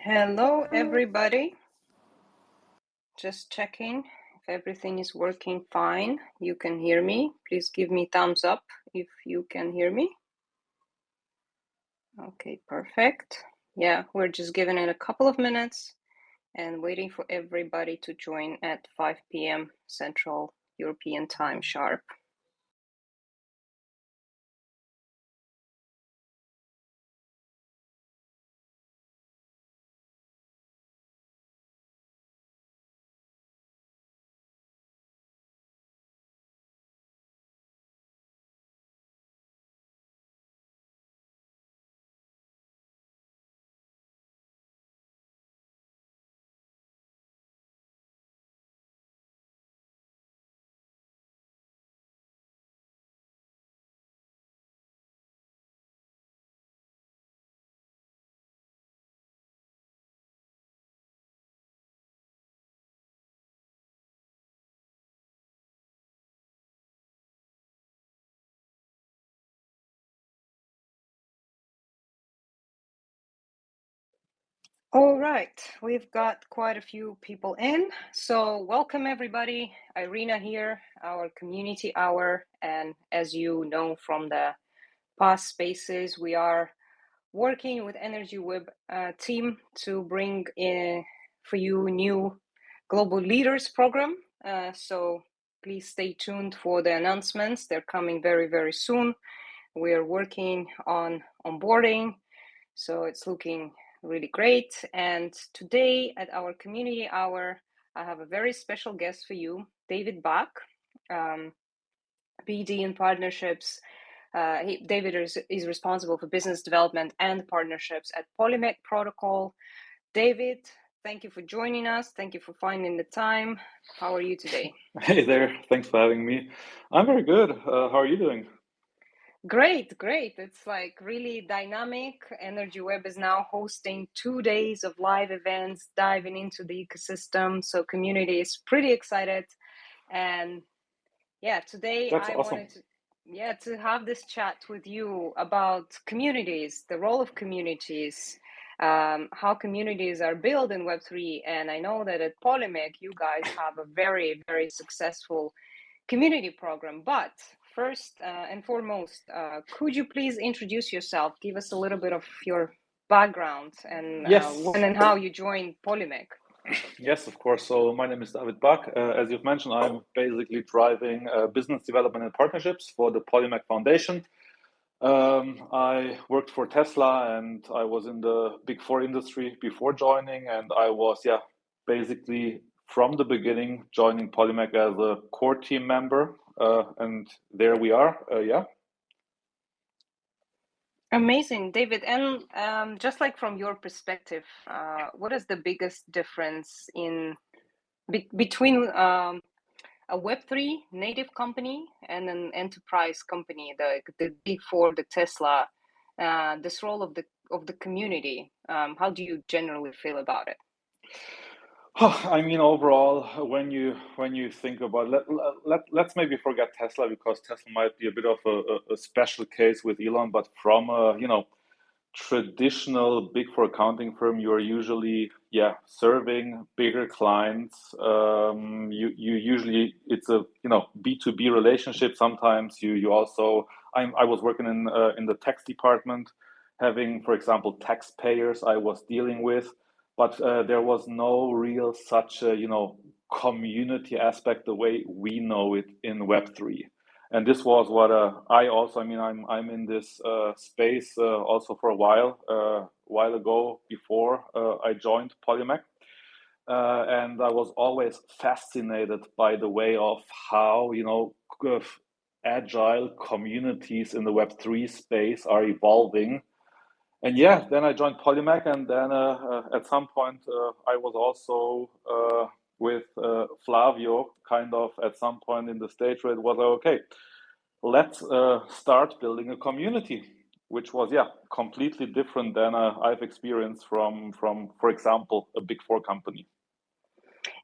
Hello, everybody. Just checking if everything is working fine. You can hear me. Please give me thumbs up if you can hear me. Okay, perfect. Yeah, we're just giving it a couple of minutes and waiting for everybody to join at 5 p.m. Central European Time sharp. All right, we've got quite a few people in. So welcome everybody. Irina here, our community hour. And as you know from the past spaces, we are working with Energy Web team to bring in for you new global leaders program. So please stay tuned for the announcements. They're coming very, very soon. We are working on onboarding. So it's looking really great. And today at our community hour, I have a very special guest for you, David Bakk, BD and partnerships. David is responsible for business development and partnerships at Polimec Protocol. David, thank you for joining us. Thank you for finding the time. How are you today? Hey there, thanks for having me. I'm very good. How are you doing? Great, great. It's like really dynamic. Energy Web is now hosting 2 days of live events, diving into the ecosystem. So community is pretty excited. And yeah, today That's I awesome. wanted to have this chat with you about communities, the role of communities, how communities are built in Web3. And I know that at Polimec, you guys have a very, very successful community program. But first and foremost, could you please introduce yourself? Give us a little bit of your background and Yes, when and how you joined Polimec. yes, of course. So my name is David Bakk. As you've mentioned, I'm basically driving business development and partnerships for the Polimec Foundation. I worked for Tesla and I was in the Big Four industry before joining, and I was, basically from the beginning joining Polimec as a core team member, and there we are. Amazing, David. And just like from your perspective, what is the biggest difference in between a Web3 native company and an enterprise company, the Big Four, the Tesla, this role of the community? How do you generally feel about it? I mean, overall, when you think about let's maybe forget Tesla because Tesla might be a bit of a special case with Elon, but from a traditional big four accounting firm, you are usually serving bigger clients. You usually it's a B2B relationship. Sometimes you also I was working in the tax department, having, for example, taxpayers I was dealing with, but there was no real such a community aspect the way we know it in Web3. And this was what I mean, I'm in this space also for a while ago before I joined Polymec. And I was always fascinated by the way of how, agile communities in the Web3 space are evolving. And then I joined Polymec, and then at some point I was also with Flavio, kind of at some point in the stage where it was okay, let's start building a community, which was completely different than I've experienced from for example a big four company.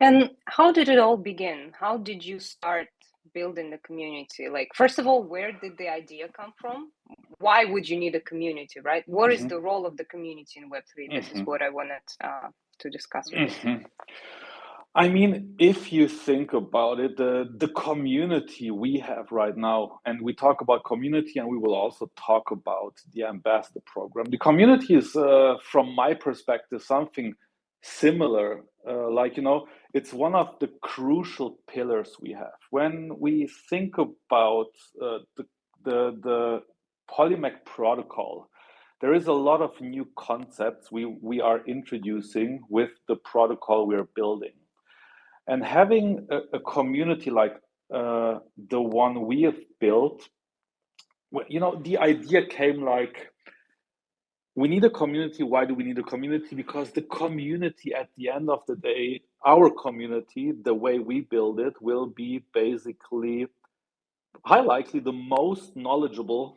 And how did it all begin? How did you start building the community? Like, first of all, where did the idea come from? Why would you need a community, right? What is the role of the community in Web3? This is what I wanted to discuss with you. I mean, if you think about it, the community we have right now, and we talk about community, and we will also talk about the ambassador program. The community is, from my perspective, something similar. It's one of the crucial pillars we have when we think about the Polymec protocol. There is a lot of new concepts we are introducing with the protocol we're building. And having a community like the one we have built, the idea came like, we need a community. Why do we need a community? Because the community, at the end of the day, our community, the way we build it, will be basically, high likely, the most knowledgeable,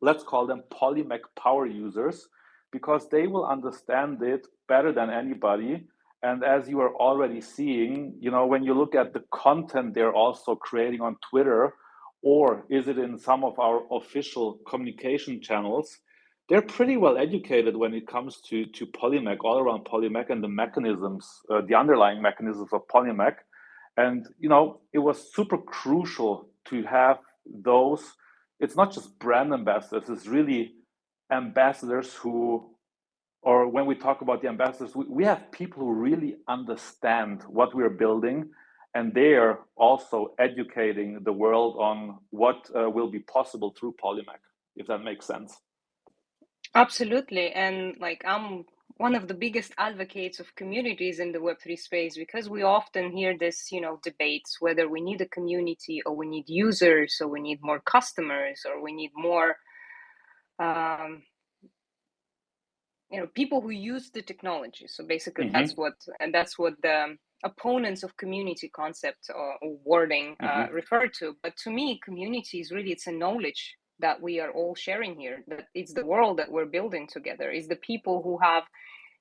let's call them Polymec power users, because they will understand it better than anybody. And as you are already seeing, when you look at the content they're also creating on Twitter, or is it in some of our official communication channels, they're pretty well educated when it comes to Polymec, all around Polymec and the mechanisms, the underlying mechanisms of Polymec. And, it was super crucial to have those. It's not just brand ambassadors, it's really ambassadors or when we talk about the ambassadors, we have people who really understand what we're building, and they are also educating the world on what will be possible through Polymec, if that makes sense. Absolutely. And I'm one of the biggest advocates of communities in the Web3 space, because we often hear this, debates whether we need a community or we need users or we need more customers or we need more people who use the technology. So basically that's what the opponents of community concept or wording refer to. But to me, community is really, it's a knowledge that we are all sharing here, that it's the world that we're building together. It's the people who have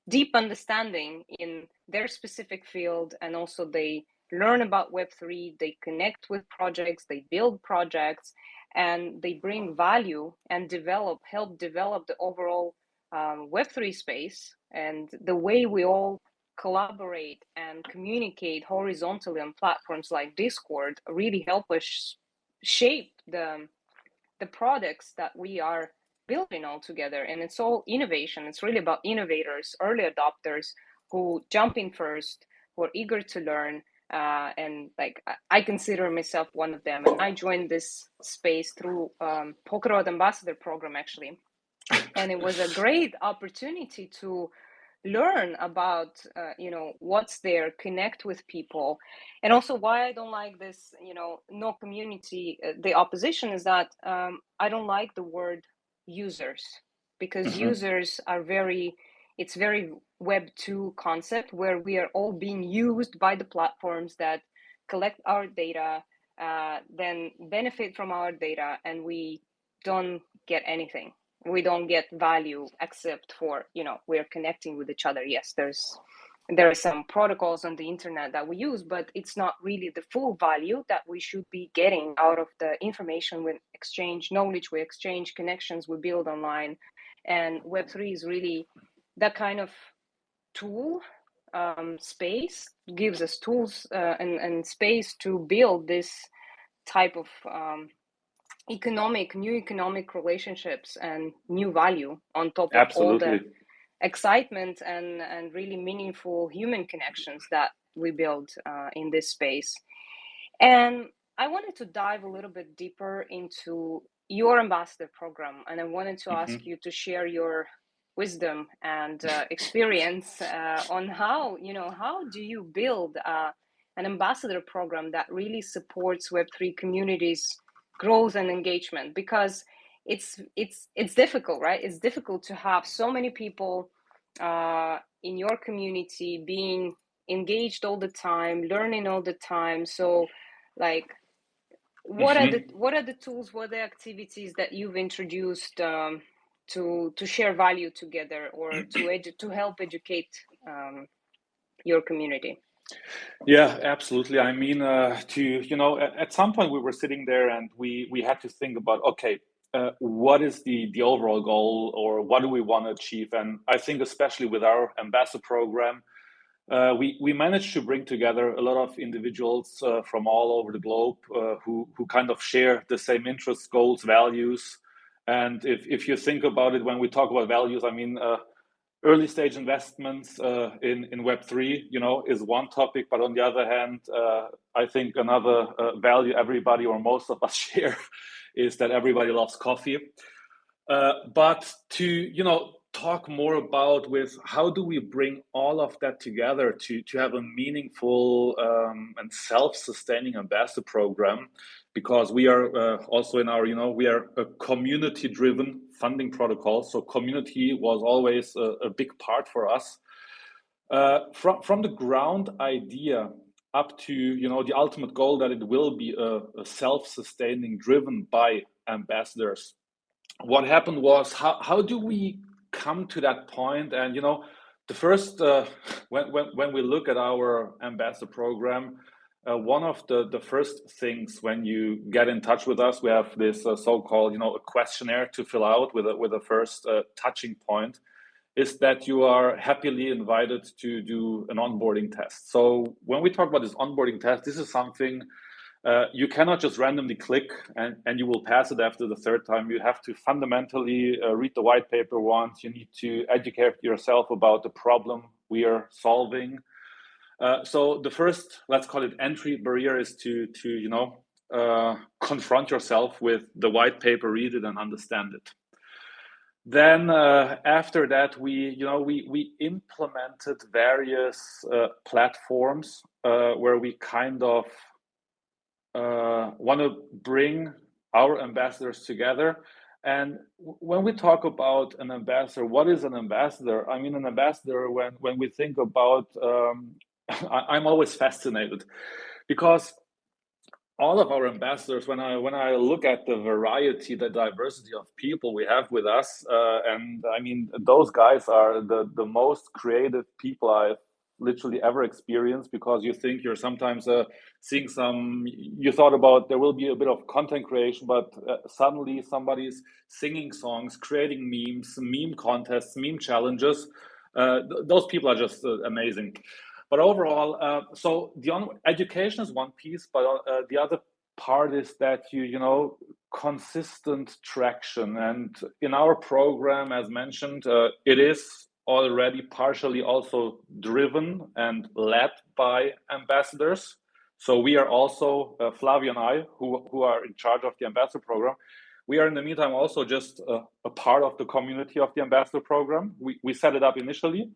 deep understanding in their specific field, and also they learn about Web3, they connect with projects, they build projects, and they bring value and help develop the overall Web3 space. And the way we all collaborate and communicate horizontally on platforms like Discord really help us shape the products that we are building all together. And it's all innovation. It's really about innovators, early adopters who jump in first, who are eager to learn. And I consider myself one of them. And I joined this space through Polka Dot Ambassador program, actually. And it was a great opportunity to learn about what's there, connect with people. And also why I don't like this no community, the opposition is that I don't like the word users, because users are it's very Web 2 concept, where we are all being used by the platforms that collect our data, then benefit from our data, and we don't get anything. We don't get value except for we're connecting with each other. Yes, there's there are some protocols on the internet that we use, but it's not really the full value that we should be getting out of the information we exchange, knowledge we exchange, connections we build online. And Web3 is really that kind of tool, space, gives us tools and space to build this type of new economic relationships and new value on top of all the excitement and really meaningful human connections that we build in this space. And I wanted to dive a little bit deeper into your ambassador program, and I wanted to ask you to share your wisdom and experience on how do you build an ambassador program that really supports Web3 communities growth and engagement, because it's difficult, right? It's difficult to have so many people in your community being engaged all the time, learning all the time. So like, what are the tools, what are the activities that you've introduced to share value together, or to help educate your community? Yeah, absolutely. I mean, at some point we were sitting there and we had to think about, okay, what is the overall goal, or what do we want to achieve? And I think especially with our ambassador program, we managed to bring together a lot of individuals from all over the globe who kind of share the same interests, goals, values. And if you think about it, when we talk about values, I mean, early stage investments in Web3, is one topic. But on the other hand, I think another value everybody or most of us share is that everybody loves coffee. But to, talk more about with how do we bring all of that together to have a meaningful and self-sustaining ambassador program, because we are also in our, we are a community-driven funding protocol. So community was always a big part for us. From the ground idea up to, the ultimate goal that it will be a self-sustaining, driven by ambassadors. What happened was, how do we come to that point? And the first when we look at our ambassador program, one of the first things when you get in touch with us, we have this so-called a questionnaire to fill out with a first touching point, is that you are happily invited to do an onboarding test. So when we talk about this onboarding test, this is something you cannot just randomly click and you will pass it after the third time. You have to fundamentally read the white paper once. You need to educate yourself about the problem we are solving. So the first, let's call it entry barrier, is to confront yourself with the white paper, read it and understand it. Then after that, we implemented various platforms where we kind of want to bring our ambassadors together. And when we talk about an ambassador, what is an ambassador? I mean, an ambassador, when we think about, I'm always fascinated, because all of our ambassadors, when I look at the variety, the diversity of people we have with us, and I mean, those guys are the most creative people I've literally ever experienced, because you think you're sometimes seeing you thought about there will be a bit of content creation, but suddenly somebody's singing songs, creating memes, meme contests, meme challenges. Those people are just amazing. But overall, so the education is one piece, but the other part is that consistent traction. And in our program, as mentioned, it is already partially also driven and led by ambassadors. So we are also, Flavio and I, who are in charge of the ambassador program, we are in the meantime also just a part of the community of the ambassador program. We set it up initially,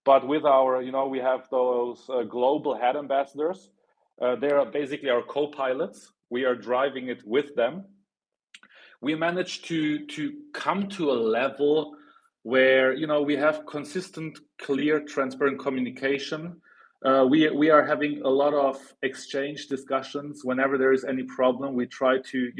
but with our, we have those global head ambassadors. They are basically our co-pilots. We are driving it with them. We managed to come to a level where we have consistent, clear, transparent communication. We are having a lot of exchange discussions. Whenever there is any problem, we try to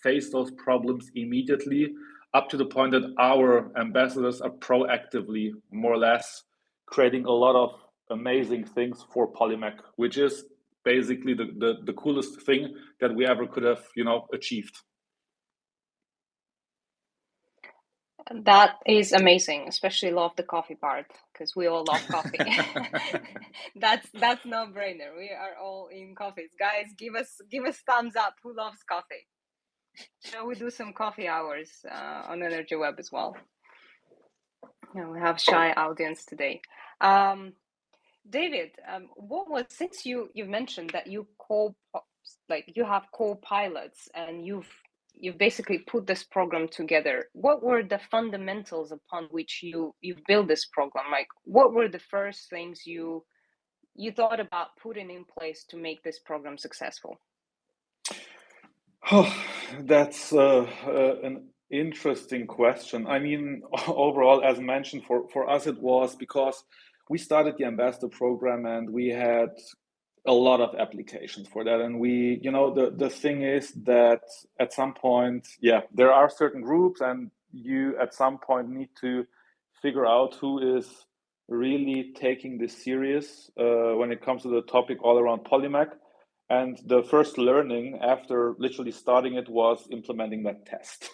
face those problems immediately, up to the point that our ambassadors are proactively, more or less, creating a lot of amazing things for Polimec, which is basically the coolest thing that we ever could have, achieved. That is amazing. Especially love the coffee part, because we all love coffee. That's no brainer. We are all in coffees, guys. Give us thumbs up. Who loves coffee? Shall we do some coffee hours on Energy Web as well? We have shy audience today. David, since you've mentioned that you have co-pilots and you've basically put this program together, what were the fundamentals upon which you built this program? Like, what were the first things you thought about putting in place to make this program successful? Oh, that's an interesting question. I mean, overall, as mentioned, for us, it was because we started the ambassador program and we had a lot of applications for that. And the thing is that at some point, there are certain groups and you at some point need to figure out who is really taking this serious when it comes to the topic all around Polimec. And the first learning after literally starting it was implementing that test,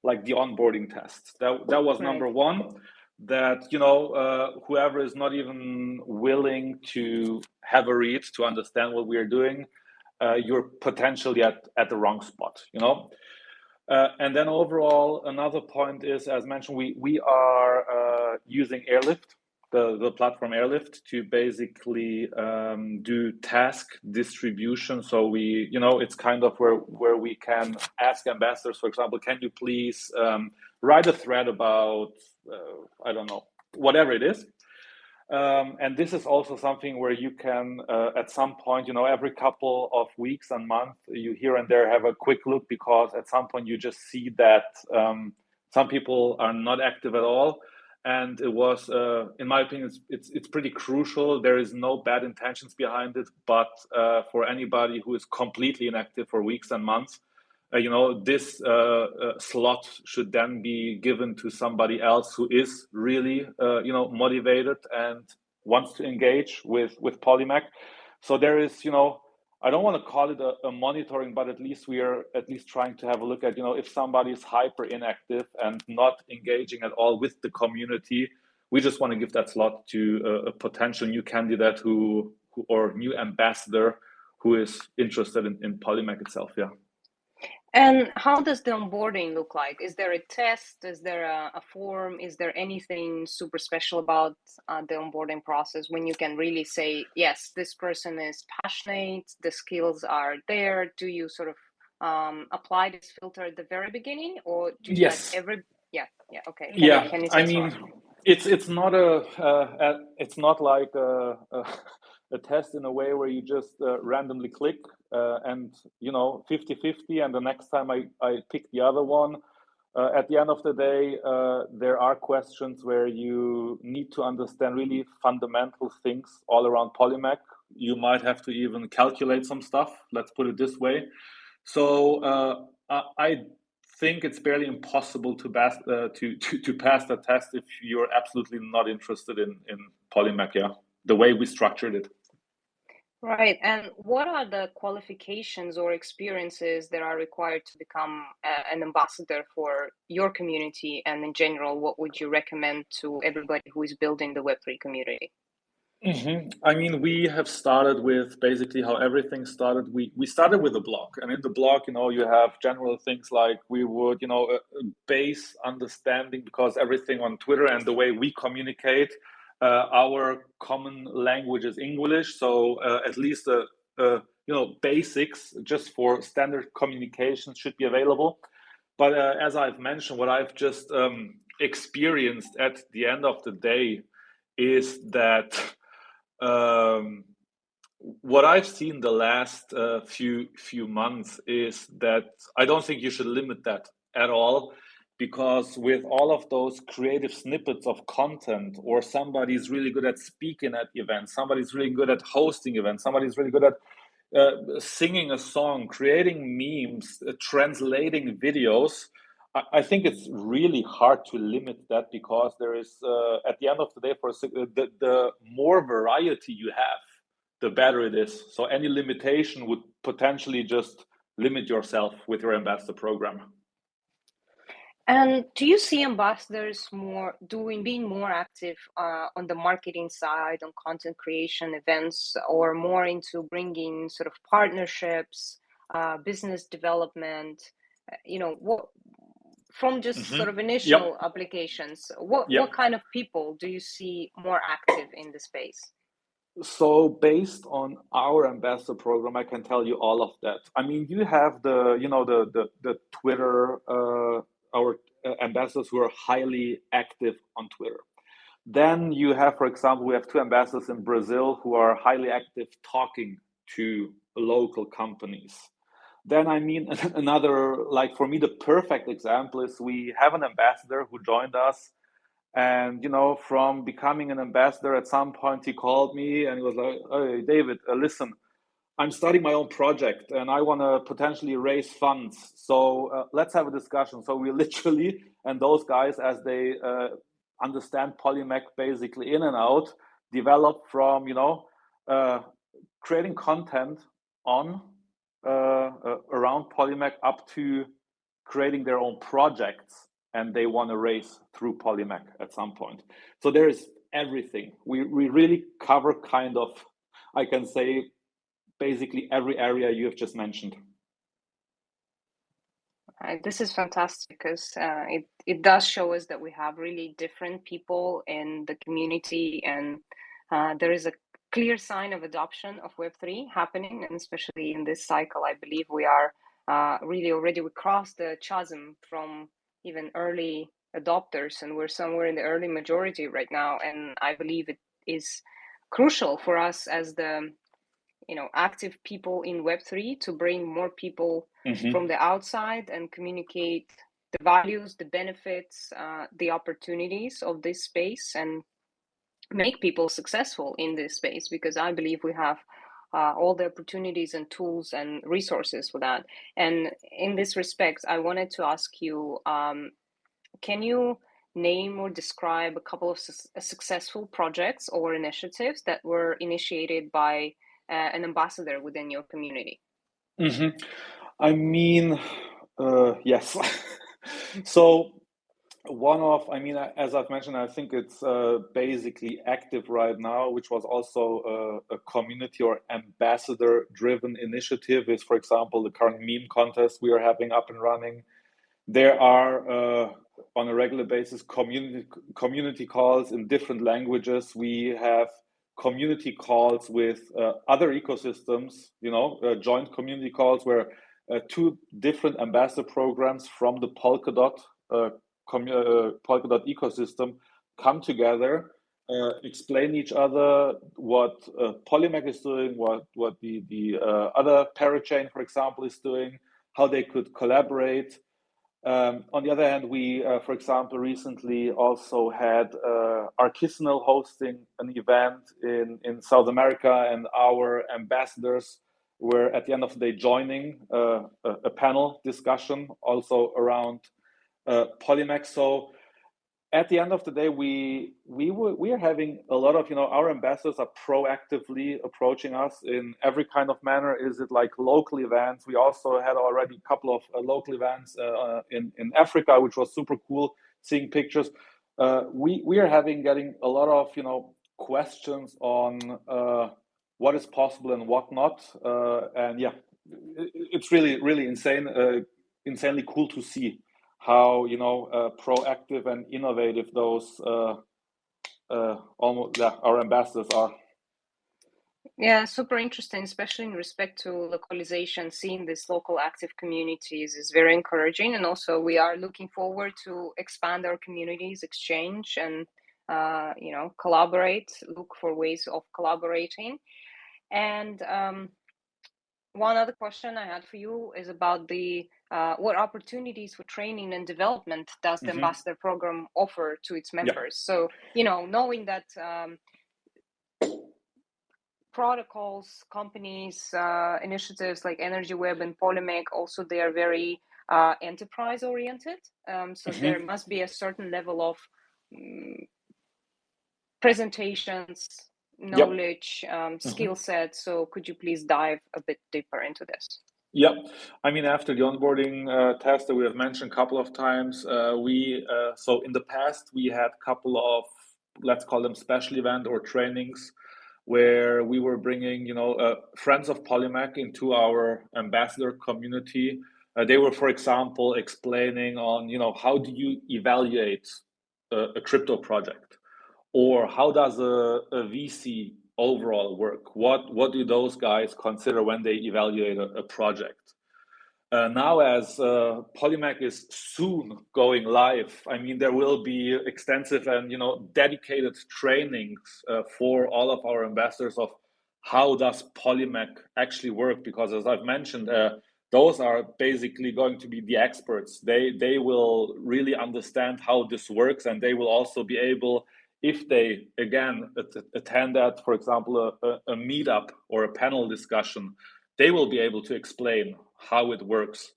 like the onboarding test. That was number one, that, whoever is not even willing to have a read to understand what we are doing, you're potentially at the wrong spot, and then overall, another point is, as mentioned, we are using Airlift, the platform Airlift, to basically do task distribution. So it's kind of where we can ask ambassadors, for example, can you please write a thread about, I don't know, whatever it is. And this is also something where you can, at some point, every couple of weeks and months, you here and there have a quick look, because at some point you just see that some people are not active at all. And it was, in my opinion, it's pretty crucial. There is no bad intentions behind it, but for anybody who is completely inactive for weeks and months, this slot should then be given to somebody else who is really, motivated and wants to engage with Polimec. So there is, I don't want to call it a monitoring, but at least we are trying to have a look at, if somebody is hyper inactive and not engaging at all with the community, we just want to give that slot to a potential new candidate who or new ambassador who is interested in Polimec itself. Yeah. And how does the onboarding look like? Is there a test? Is there a form? Is there anything super special about the onboarding process when you can really say, yes, this person is passionate, the skills are there? Do you sort of apply this filter at the very beginning, or do you Yes. Okay. Can you say it's not it's not like a test in a way where you just randomly click and 50-50, and the next time I pick the other one. At the end of the day, there are questions where you need to understand really fundamental things all around Polimec. You might have to even calculate some stuff, let's put it this way. So I think it's barely impossible to pass the test if you're absolutely not interested in Polimec, the way we structured it. Right. And what are the qualifications or experiences that are required to become an ambassador for your community? And in general, what would you recommend to everybody who is building the Web3 community? Mm-hmm. I mean, we have started with basically how everything started. We started with a blog, and in the blog, you have general things like we would, a base understanding, because everything on Twitter and the way we communicate, our common language is English. So at least basics just for standard communications should be available. But as I've mentioned, what I've just experienced at the end of the day is that what I've seen the last few months is that I don't think you should limit that at all, because with all of those creative snippets of content, or somebody's really good at speaking at events, somebody's really good at hosting events, somebody's really good at singing a song, creating memes, translating videos. I think it's really hard to limit that, because there is, at the end of the day, the more variety you have, the better it is. So any limitation would potentially just limit yourself with your ambassador program. And do you see ambassadors being more active on the marketing side, on content creation, events, or more into bringing sort of partnerships, business development? What from just sort of initial applications? What kind of people do you see more active in the space? So based on our ambassador program, I can tell you all of that. I mean, you have the Twitter, our ambassadors who are highly active on Twitter. Then you have, for example, we have 2 ambassadors in Brazil who are highly active talking to local companies. Then, I mean, another, like for me, the perfect example is we have an ambassador who joined us. And, from becoming an ambassador, at some point he called me and he was like, "Hey, David, listen, I'm starting my own project and I want to potentially raise funds. So let's have a discussion." So we literally, and those guys, as they understand Polimec basically in and out, develop from, creating content on around Polimec up to creating their own projects, and they want to race through Polimec at some point. So there is everything. We really cover kind of, I can say, basically every area you have just mentioned. This is fantastic, because it does show us that we have really different people in the community, and there is a clear sign of adoption of Web3 happening, and especially in this cycle, I believe we are really already, we crossed the chasm from even early adopters, and we're somewhere in the early majority right now. And I believe it is crucial for us as the active people in Web3 to bring more people from the outside and communicate the values, the benefits, the opportunities of this space, and make people successful in this space, because I believe we have all the opportunities and tools and resources for that. And in this respect, I wanted to ask you, can you name or describe a couple of successful projects or initiatives that were initiated by an ambassador within your community? I mean, yes. So as I've mentioned, I think it's basically active right now, which was also a community or ambassador driven initiative, is, for example, the current meme contest we are having up and running. There are on a regular basis community calls in different languages. We have community calls with other ecosystems, joint community calls where 2 different ambassador programs from the Polkadot ecosystem come together, explain each other what Polimec is doing, what the other parachain, for example, is doing, how they could collaborate. On the other hand, we, for example, recently also had Artisanal hosting an event in South America, and our ambassadors were at the end of the day joining a panel discussion also around Polimec. So at the end of the day, we are having a lot of, our ambassadors are proactively approaching us in every kind of manner. Is it like local events? We also had already a couple of local events in Africa, which was super cool, seeing pictures. We are getting a lot of, questions on what is possible and what not. And yeah, it's really, really insanely cool to see how proactive and innovative those our ambassadors are. Yeah, super interesting, especially in respect to localization. Seeing these local active communities is very encouraging, and also we are looking forward to expand our communities, exchange, and collaborate. Look for ways of collaborating. And one other question I had for you is about the what opportunities for training and development does the ambassador program offer to its members? So, knowing that protocols, companies, initiatives like Energy Web and Polimec, also they are very enterprise oriented. So there must be a certain level of presentations, knowledge, skill set. So could you please dive a bit deeper into this? Yeah, I mean, after the onboarding test that we have mentioned a couple of times, so in the past we had a couple of, let's call them special event or trainings, where we were bringing, friends of Polimec into our ambassador community. They were, for example, explaining on, how do you evaluate a crypto project, or how does a VC overall work? What do those guys consider when they evaluate a project? Now, as Polimec is soon going live, I mean, there will be extensive and dedicated trainings for all of our ambassadors of how does Polimec actually work. Because as I've mentioned, those are basically going to be the experts. They will really understand how this works, and they will also be able, if they again attend that, for example, a meetup or a panel discussion, they will be able to explain how it works.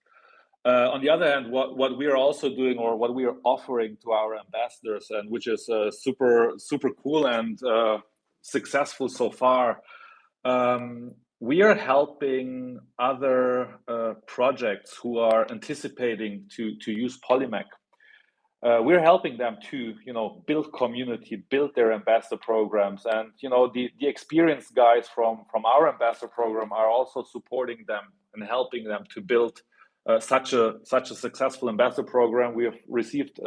On the other hand, what we are also doing, or what we are offering to our ambassadors, and which is super cool and successful so far, we are helping other projects who are anticipating to use Polimec. We're helping them to build community, build their ambassador programs, and the experienced guys from our ambassador program are also supporting them and helping them to build such a successful ambassador program. We have received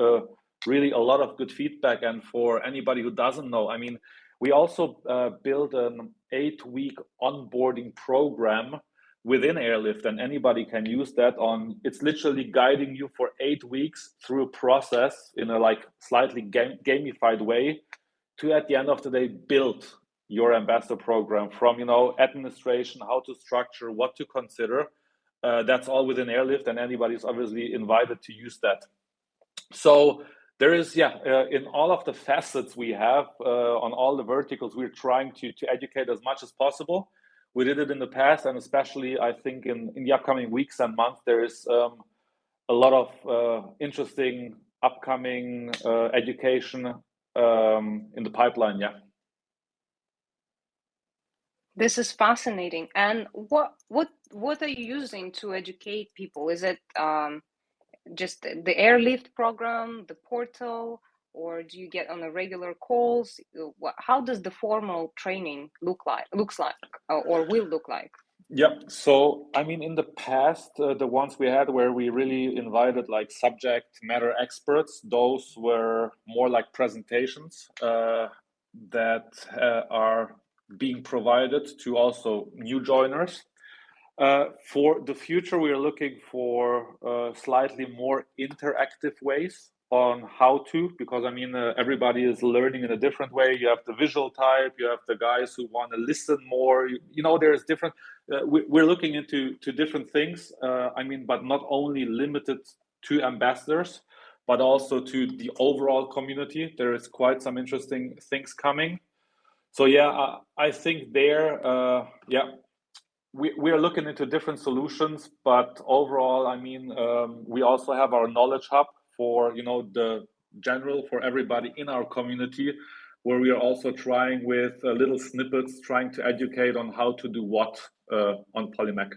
really a lot of good feedback. And for anybody who doesn't know, I mean, we also built an 8-week onboarding program within Airlift, and anybody can use that. It's literally guiding you for 8 weeks through a process in a slightly gamified way to, at the end of the day, build your ambassador program from administration, how to structure, what to consider. That's all within Airlift, and anybody's obviously invited to use that. So there is, in all of the facets we have, on all the verticals, we're trying to educate as much as possible. We did it in the past, and especially I think in the upcoming weeks and months, there is a lot of interesting upcoming education in the pipeline. Yeah. This is fascinating. And what are you using to educate people? Is it just the Airlift program, the portal, or do you get on a regular calls? How does the formal training looks like, or will look like? Yeah. So, I mean, in the past, the ones we had where we really invited subject matter experts, those were more like presentations that are being provided to also new joiners. For the future, we are looking for slightly more interactive ways on how to, because I mean, everybody is learning in a different way. You have the visual type, you have the guys who want to listen more. There's different. We're looking into different things. I mean, but not only limited to ambassadors, but also to the overall community. There is quite some interesting things coming. So yeah, I think there, we are looking into different solutions, but overall, I mean, we also have our knowledge hub for the general, for everybody in our community, where we are also trying with little snippets, trying to educate on how to do what on Polimec.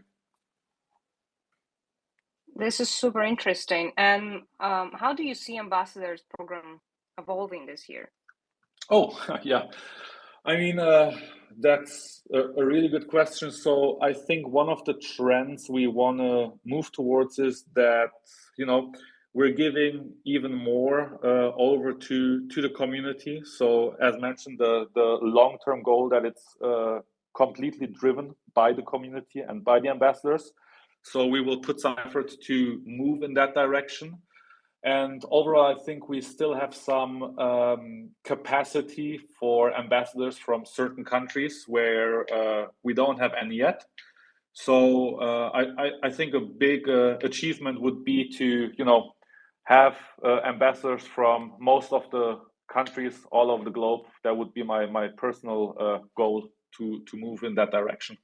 This is super interesting. And how do you see ambassadors program evolving this year? Oh, yeah. I mean, that's a really good question. So I think one of the trends we want to move towards is that, we're giving even more over to the community. So as mentioned, the long-term goal that it's completely driven by the community and by the ambassadors. So we will put some effort to move in that direction. And overall, I think we still have some capacity for ambassadors from certain countries where we don't have any yet. So I think a big achievement would be to, have ambassadors from most of the countries all over the globe. That would be my personal goal to move in that direction.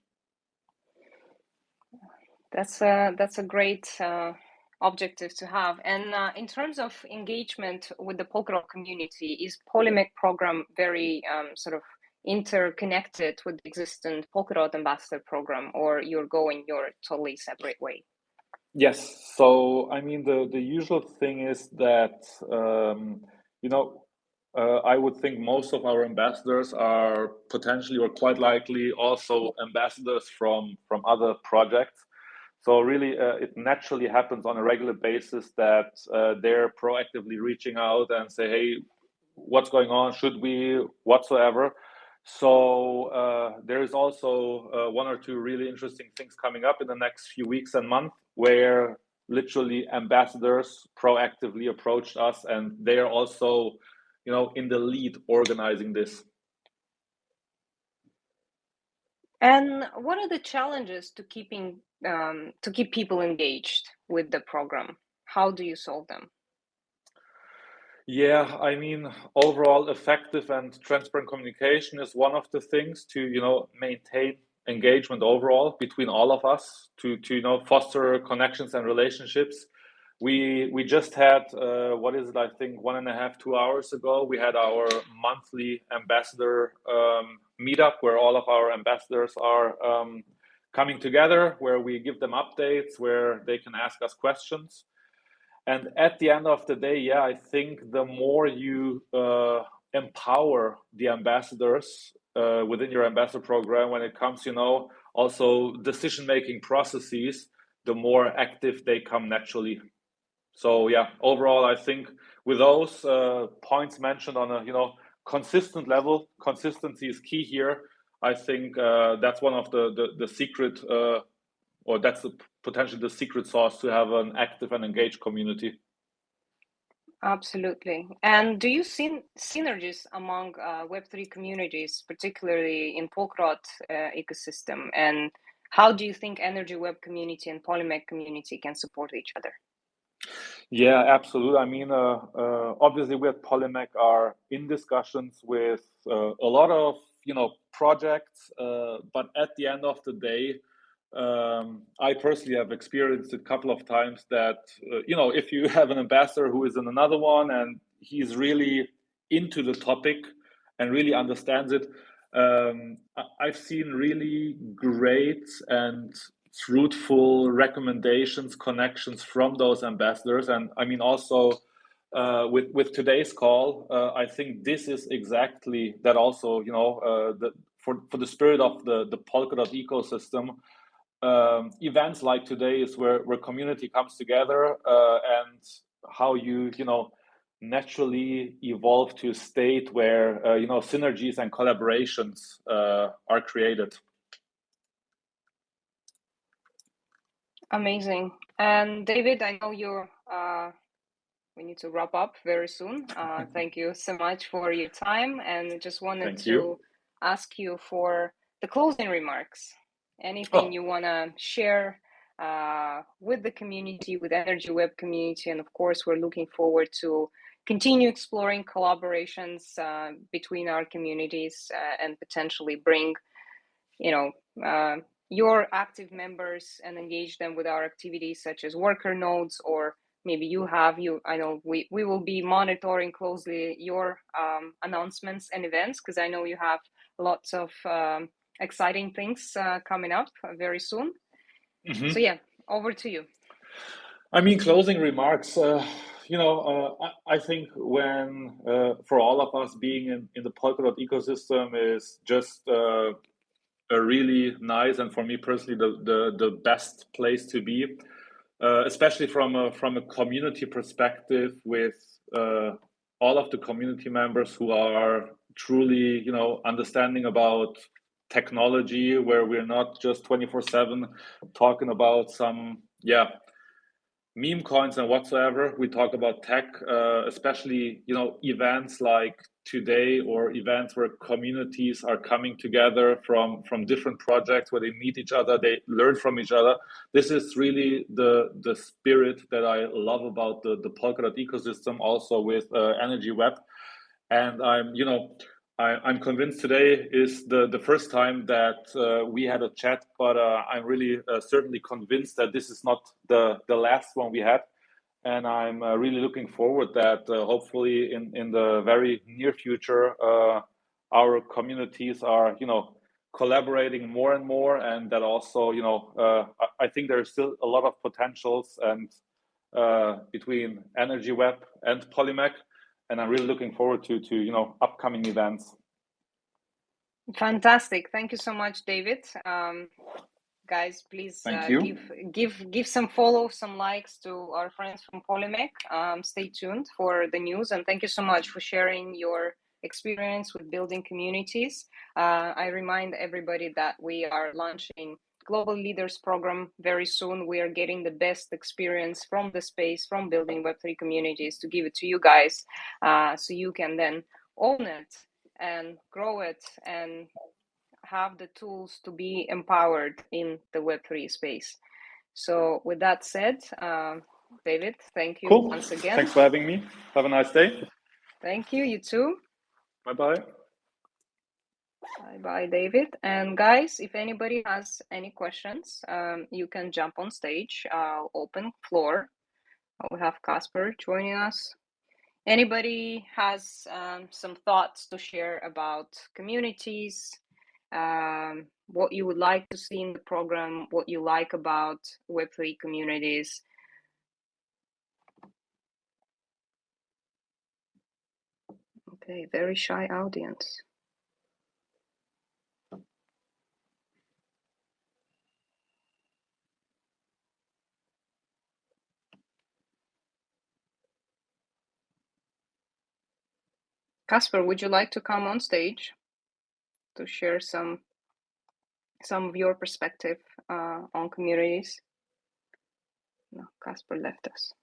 That's a great objective to have. And in terms of engagement with the Polkadot community, is Polimec program very sort of interconnected with the existing Polkadot ambassador program, or you're going your totally separate way? Yes. So, I mean, the usual thing is that, I would think most of our ambassadors are potentially or quite likely also ambassadors from other projects. So really, it naturally happens on a regular basis that they're proactively reaching out and say, hey, what's going on? Should we whatsoever? So there is also one or two really interesting things coming up in the next few weeks and months where literally ambassadors proactively approached us, and they are also, in the lead organizing this. And what are the challenges to keep people engaged with the program? How do you solve them? Yeah, I mean, overall effective and transparent communication is one of the things to, maintain engagement overall between all of us to foster connections and relationships. We just had what is it? I think 1.5, 2 hours ago, we had our monthly ambassador meetup where all of our ambassadors are coming together, where we give them updates, where they can ask us questions. And at the end of the day, yeah, I think the more you empower the ambassadors within your ambassador program when it comes, also decision-making processes, the more active they come naturally. So yeah, overall, I think with those points mentioned on a consistent level, consistency is key here. I think that's one of the secret, or that's potentially the secret sauce to have an active and engaged community. Absolutely. And do you see synergies among Web3 communities, particularly in Polkadot ecosystem? And how do you think Energy Web community and Polimec community can support each other? Yeah, absolutely. I mean, obviously, we at Polimec are in discussions with a lot of projects, but at the end of the day, I personally have experienced it a couple of times that if you have an ambassador who is in another one and he's really into the topic and really understands it, I've seen really great and fruitful recommendations, connections from those ambassadors. And I mean, also with today's call, I think this is exactly that. Also, for the spirit of the Polkadot ecosystem, events like today is where community comes together, and how you naturally evolve to a state where synergies and collaborations are created. Amazing. And David, I know we need to wrap up very soon. Thank you so much for your time, and just wanted to ask you for the closing remarks. Anything you want to share with the community, with Energy Web community, and of course, we're looking forward to continue exploring collaborations between our communities and potentially bring, your active members and engage them with our activities such as worker nodes, or maybe I know we will be monitoring closely your announcements and events, because I know you have lots of exciting things coming up very soon. Mm-hmm. So yeah, over to you. I mean, closing remarks. I think when for all of us being in the Polkadot ecosystem is just a really nice, and for me personally, the best place to be, especially from a community perspective, with all of the community members who are truly understanding about technology, where we're not just 24/7 talking about some meme coins and whatsoever. We talk about tech, especially events like today, or events where communities are coming together from different projects, where they meet each other, they learn from each other. This is really the spirit that I love about the Polkadot ecosystem, also with Energy Web. And I'm I'm convinced today is the first time that we had a chat, but I'm really certainly convinced that this is not the last one we had. And I'm really looking forward that hopefully in the very near future, our communities are, collaborating more and more, and that also, I think there's still a lot of potentials and between Energy Web and Polimec, and I'm really looking forward to upcoming events. Fantastic! Thank you so much, David. Guys, please give some follow, some likes to our friends from Polimec. Stay tuned for the news, and thank you so much for sharing your experience with building communities. I remind everybody that we are launching Global Leaders Program very soon. We are getting the best experience from the space, from building Web3 communities, to give it to you guys, so you can then own it and grow it and have the tools to be empowered in the Web3 space. So with that said, David, thank you once again. Thanks for having me. Have a nice day. Thank you. You too. Bye-bye. Bye-bye, David. And guys, if anybody has any questions, you can jump on stage. Open floor. We have Casper joining us. Anybody has some thoughts to share about communities, what you would like to see in the program, what you like about Web3 communities? Okay, very shy audience. Casper, would you like to come on stage to share some of your perspective on communities? No, Casper left us.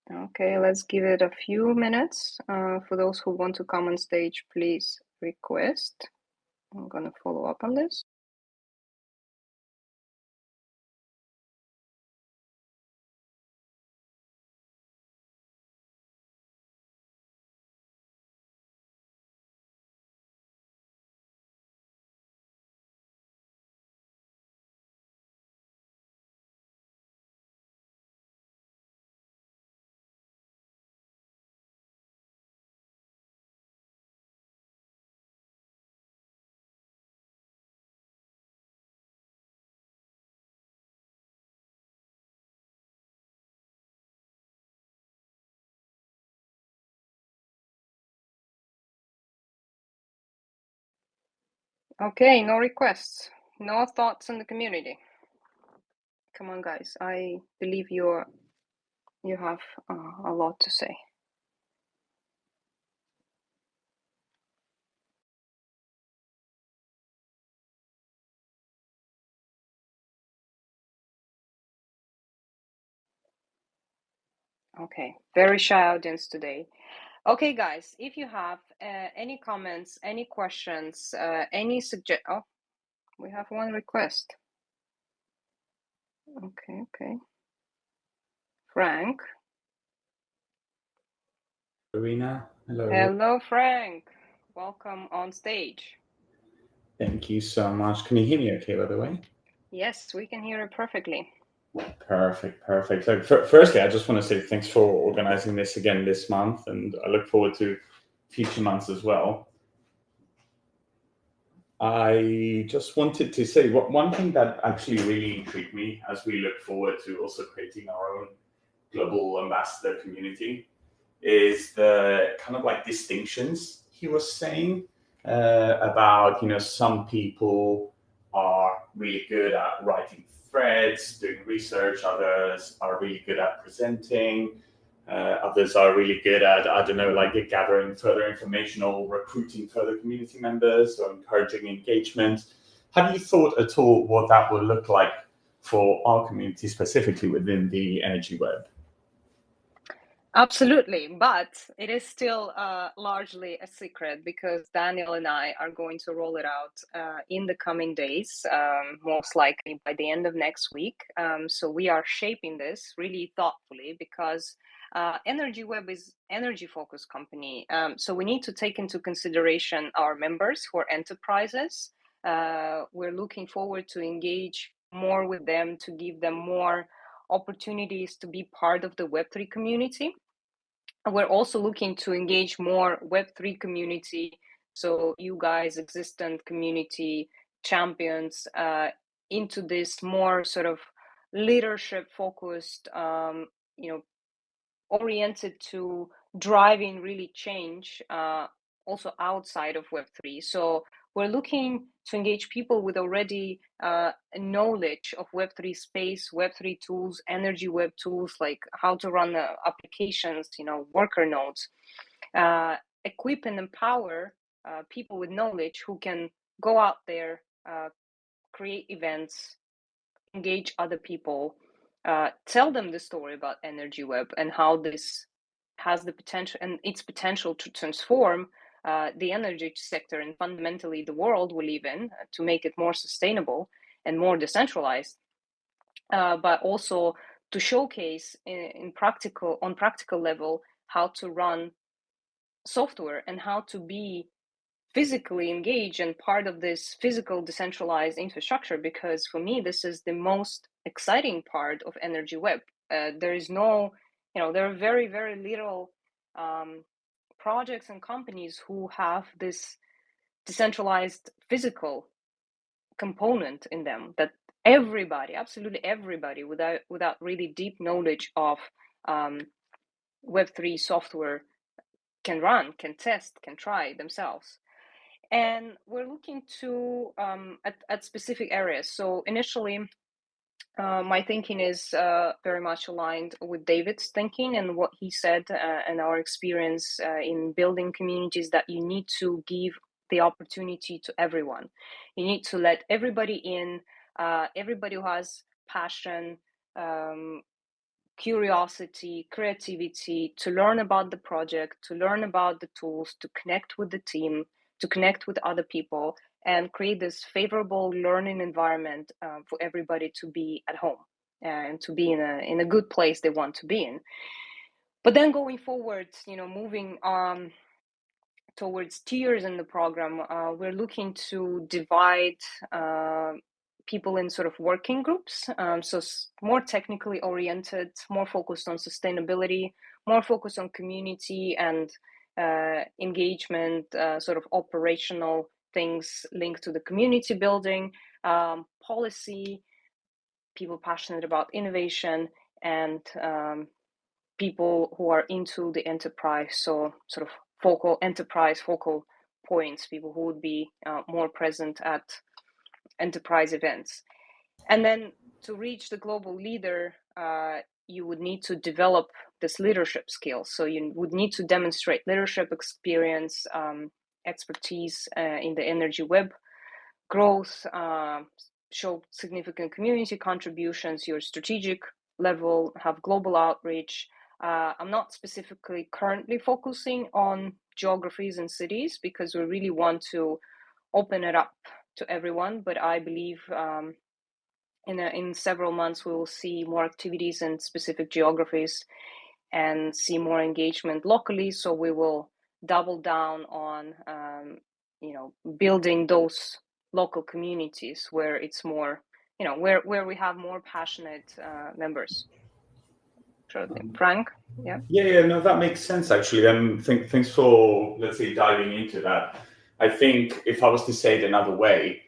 Okay, let's give it a few minutes. For those who want to come on stage, please request. I'm going to follow up on this. Okay, no requests, no thoughts on the community. Come on, guys. I believe you have a lot to say. Okay, very shy audience today. Okay, guys, if you have any comments, any questions, any oh, we have one request. Okay. Frank. Irina, hello. Hello, Frank. Welcome on stage. Thank you so much. Can you hear me okay, by the way? Yes, we can hear it perfectly. Perfect. So firstly, I just want to say thanks for organizing this again this month, and I look forward to future months as well. I just wanted to say one thing that actually really intrigued me as we look forward to also creating our own global ambassador community is the kind of like distinctions he was saying about, some people are really good at writing threads, doing research, others are really good at presenting, others are really good at, gathering further information or recruiting further community members or encouraging engagement. Have you thought at all what that would look like for our community, specifically within the Energy Web? Absolutely, but it is still largely a secret because Daniel and I are going to roll it out in the coming days, most likely by the end of next week. So we are shaping this really thoughtfully because Energy Web is energy-focused company. So we need to take into consideration our members who are enterprises. We're looking forward to engage more with them, to give them more opportunities to be part of the Web3 community. We're also looking to engage more Web3 community, so you guys, existent community champions, into this more sort of leadership focused, oriented to driving really change, also outside of Web3. So we're looking to engage people with already knowledge of Web3 space, Web3 tools, energy web tools, like how to run applications, worker nodes, equip and empower people with knowledge who can go out there, create events, engage other people, tell them the story about Energy Web and how this has the potential and its potential to transform the energy sector and fundamentally the world we live in, to make it more sustainable and more decentralized, but also to showcase on practical level how to run software and how to be physically engaged and part of this physical decentralized infrastructure, because for me this is the most exciting part of Energy Web. There is no, there are very, very little projects and companies who have this decentralized physical component in them that everybody, absolutely everybody, without really deep knowledge of Web3 software can run, can test, can try themselves. And we're looking to at specific areas. So initially, my thinking is very much aligned with David's thinking and what he said, and our experience in building communities, that you need to give the opportunity to everyone. You need to let everybody in, everybody who has passion, curiosity, creativity, to learn about the project, to learn about the tools, to connect with the team, to connect with other people, and create this favorable learning environment for everybody to be at home and to be in a good place they want to be in. But then going forward, moving on towards tiers in the program, we're looking to divide people in sort of working groups, so more technically oriented, more focused on sustainability, more focused on community and engagement, sort of operational things linked to the community building, policy, people passionate about innovation, and people who are into the enterprise, so sort of focal points, people who would be more present at enterprise events. And then to reach the global leader, you would need to develop this leadership skills. So you would need to demonstrate leadership experience, expertise in the Energy Web growth, show significant community contributions, your strategic level, have global outreach. I'm not specifically currently focusing on geographies and cities because we really want to open it up to everyone, but I believe in several months we will see more activities in specific geographies and see more engagement locally. So we will double down on building those local communities where it's more, where we have more passionate members. Frank? Yeah, no, that makes sense actually. Thanks for, let's say, diving into that. I think if I was to say it another way,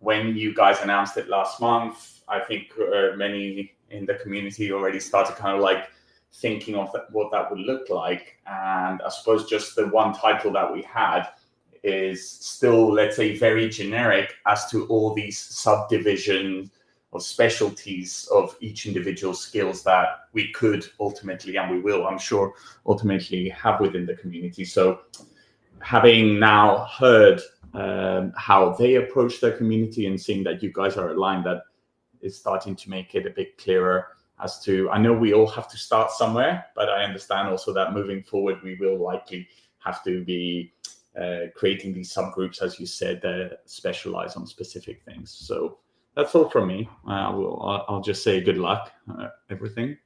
when you guys announced it last month, I think many in the community already started kind of like thinking of what that would look like. And I suppose just the one title that we had is still, let's say, very generic as to all these subdivisions of specialties of each individual skills that we could ultimately, and we will, I'm sure, ultimately have within the community. So having now heard how they approach their community and seeing that you guys are aligned, that is starting to make it a bit clearer as to, I know we all have to start somewhere, but I understand also that moving forward, we will likely have to be creating these subgroups, as you said, that specialize on specific things. So that's all from me. I'll just say good luck, everything.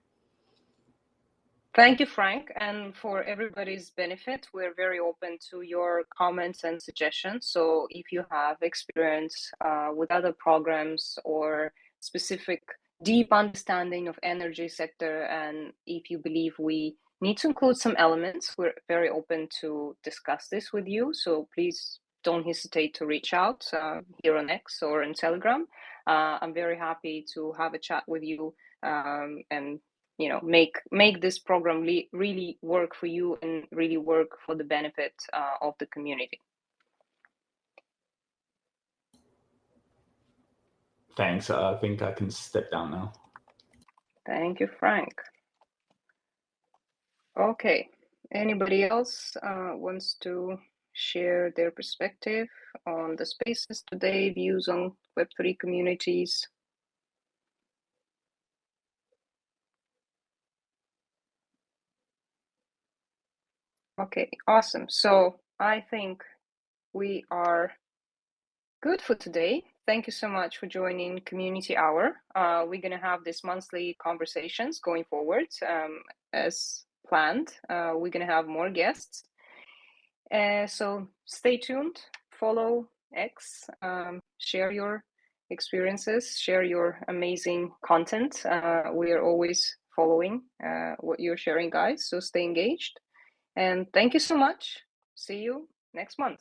Thank you, Frank. And for everybody's benefit, we're very open to your comments and suggestions. So if you have experience with other programs or specific deep understanding of energy sector, and if you believe we need to include some elements, we're very open to discuss this with you. So please don't hesitate to reach out here on X or in Telegram. I'm very happy to have a chat with you and make this program really work for you and really work for the benefit of the community. Thanks. I think I can step down now. Thank you, Frank. Okay, anybody else wants to share their perspective on the spaces today, views on Web3 communities? Okay, awesome. So I think we are good for today. Thank you so much for joining Community Hour. We're going to have these monthly conversations going forward as planned. We're going to have more guests. So stay tuned, follow X, share your experiences, share your amazing content. We are always following what you're sharing, guys. So stay engaged. And thank you so much. See you next month.